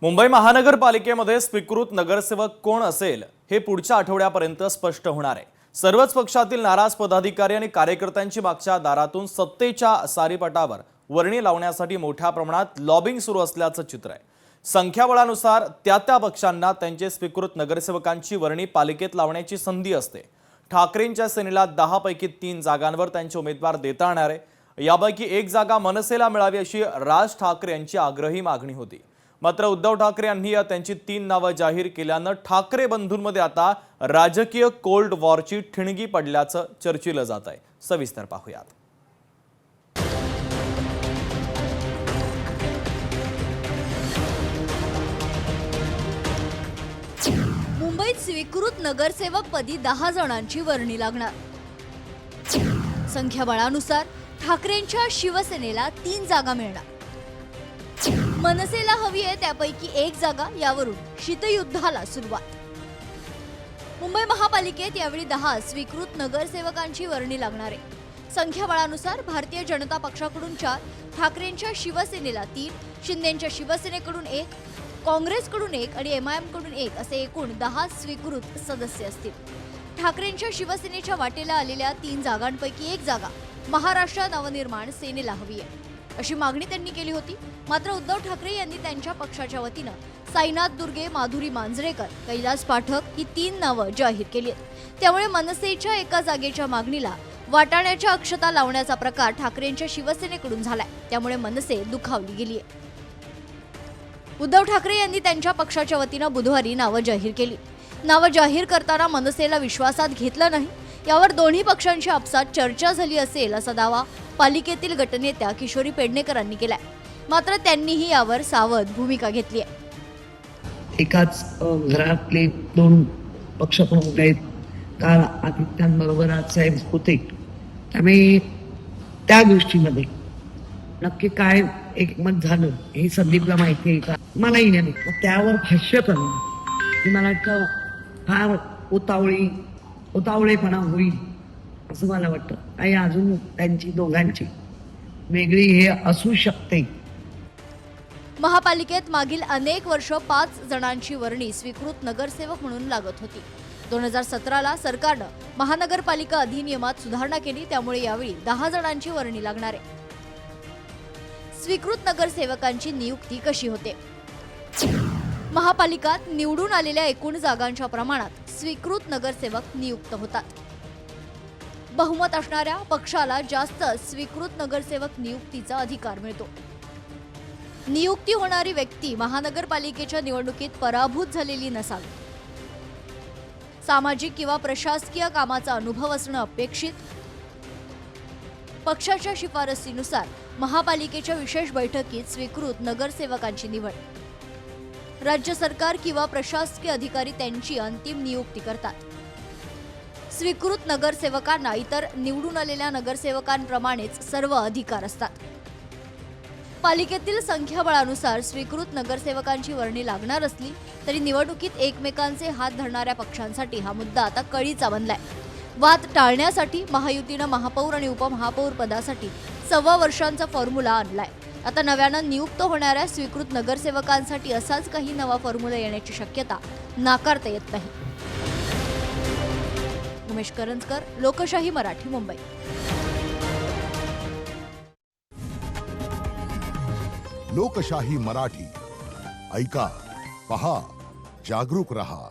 मुंबई महानगरपालिकेमध्ये स्वीकृत नगरसेवक कोण असेल हे पुढच्या आठवड्यापर्यंत स्पष्ट होणार आहे। सर्वच पक्षातील नाराज पदाधिकारी आणि कार्यकर्त्यांची मागच्या दारातून सत्तेच्या सारीपटावर वर्णी लावण्यासाठी मोठ्या प्रमाणात लॉबिंग सुरू असल्याचं चित्र आहे। संख्याबळानुसार त्या पक्षांना त्यांचे स्वीकृत नगरसेवकांची वर्णी पालिकेत लावण्याची संधी असते। ठाकरेंच्या सेनेला 10 पैकी 3 जागांवर त्यांचे उमेदवार देता येणार आहे। यापैकी एक जागा मनसेला मिळावी अशी राज ठाकरे यांची आग्रही मागणी होती। मात्र उद्धव ठाकरे यांनी त्यांची 3 नावे जाहीर केल्याने ठाकरे बंधूंमध्ये आता राजकीय कोल्ड वॉरची ठिणगी पडल्याचं चर्चिलं जात आहे। सविस्तर पाहूयात। मुंबईत स्वीकृत नगरसेवक पदी 10 जणांची वर्णी लागणार। संख्याबळानुसार ठाकरेंच्या शिवसेनेला 3 जागा मिळणार। मनसेला हवी आहे त्यापैकी एक जागा, यावरून शीतयुद्धाला सुरुवात। मुंबई महापालिकेत यावेळी 10 स्वीकृत नगरसेवकांची वर्णी लागणार आहे। संख्याबळानुसार भारतीय जनता पक्षाकडून 4, ठाकरेंच्या शिवसेनेला 3, शिंदेंच्या शिवसेनेकडून 1, काँग्रेसकडून 1 आणि MIM कडून 1 असे एकूण 10 स्वीकृत सदस्य असतील। ठाकरेंच्या शिवसेनेच्या वाटेला आलेल्या 3 जागांपैकी एक जागा महाराष्ट्र नवनिर्माण सेनेला हवी आहे अशी मागणी त्यांनी केली होती। मात्र उद्धव ठाकरे यांनी त्यांच्या पक्षाच्या वतीनं साईनाथ दुर्गे, माधुरी मांजरेकर, कैलास पाठक ही 3 नावं जाहीर केली आहेत। त्यामुळे मनसेच्या एका जागेच्या मागणीला वाटाण्याच्या अक्षता लावण्याचा प्रकार ठाकरेंच्या शिवसेनेकडून झालाय। त्यामुळे मनसे दुखावली गेली आहे। उद्धव ठाकरे यांनी त्यांच्या पक्षाच्या वतीनं बुधवारी नावं जाहीर केली। नावं जाहीर करताना मनसेला विश्वासात घेतलं नाही, यावर दोन्ही पक्षांची आपसात चर्चा झाली असेल असा दावा पालिकेतील गटनेत्या किशोरी पेडणेकरांनी केलाय। मात्र त्यांनीही यावर सावध भूमिका घेतली आहे। एकाच घरातले 2 पक्षप्रमुख आहेत, काल आदित्यांबरोबर आज साहेब होते, त्यामुळे त्या गोष्टीमध्ये नक्की काय एकमत झालं हे संदीपला माहिती आहे का मलाही नाही। त्यावर भाष्य करणं मला वाटतं फार उतावळेपणा होईल असं मला वाटतं। आणि अजून त्यांची दोघांची वेगळी हे असू शकते। महापालिकेत मागील अनेक वर्ष 5 जणांची वर्णी स्वीकृत नगरसेवक म्हणून लागत होती। 2017ला सरकारनं महानगरपालिका अधिनियमात सुधारणा केली, त्यामुळे यावेळी 10 जणांची वर्णी लागणार आहे। स्वीकृत नगरसेवकांची नियुक्ती कशी होते? महापालिकात निवडून आलेल्या एकूण जागांच्या प्रमाणात स्वीकृत नगरसेवक नियुक्त होतात। बहुमत असणाऱ्या पक्षाला जास्त स्वीकृत नगरसेवक नियुक्तीचा अधिकार मिळतो। नियुक्ती होणारी व्यक्ती महानगरपालिकेच्या निवडणुकीत पराभूत झालेली नसावी। सामाजिक किंवा प्रशासकीय कामाचा अनुभव असणं अपेक्षित। पक्षाच्या शिफारसीनुसार महापालिकेच्या विशेष बैठकीत स्वीकृत नगरसेवकांची निवड। राज्य सरकार किंवा प्रशासकीय अधिकारी त्यांची अंतिम नियुक्ती करतात। स्वीकृत नगरसेवकांना इतर निवडून आलेल्या नगरसेवकांप्रमाणेच सर्व अधिकार असतात। पालिकेतील संख्याबळानुसार स्वीकृत नगरसेवकांची वर्णी लागणार असली तरी निवडणुकीत एकमेकांचे हात धरणाऱ्या पक्षांसाठी हा मुद्दा आता कळीचा बनलाय। वाद टाळण्यासाठी महायुतीनं महापौर आणि उपमहापौर पदासाठी 1.25 वर्षांचा फॉर्म्युला आणलाय। आता नव्यानं नियुक्त होणाऱ्या स्वीकृत नगरसेवकांसाठी असाच काही नवा फॉर्म्युला येण्याची शक्यता नाकारता येत नाही। उमेश करंजकर, लोकशाही मराठी, मुंबई। लोकशाही मराठी ऐका, पहा, जागरूक रहा।